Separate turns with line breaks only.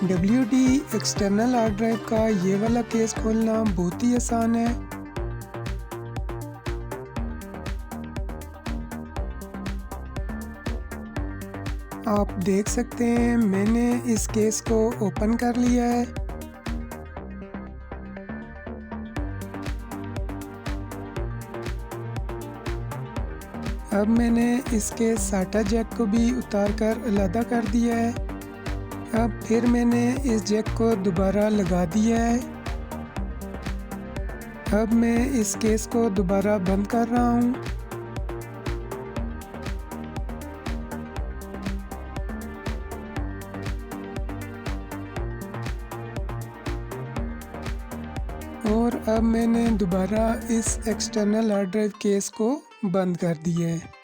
WD external hard drive का ये वाला केस खोलना बहुत ही आसान है। आप देख सकते हैं मैंने इस केस को ओपन कर लिया है। अब मैंने इसके साटा जैक को भी उतार कर अलग कर दिया है। अब फिर मैंने इस जैक को दोबारा लगा दिया है। अब मैं इस केस को दोबारा बंद कर रहा हूँ। और अब मैंने दोबारा इस एक्सटर्नल हार्ड ड्राइव केस को बंद कर दिया है।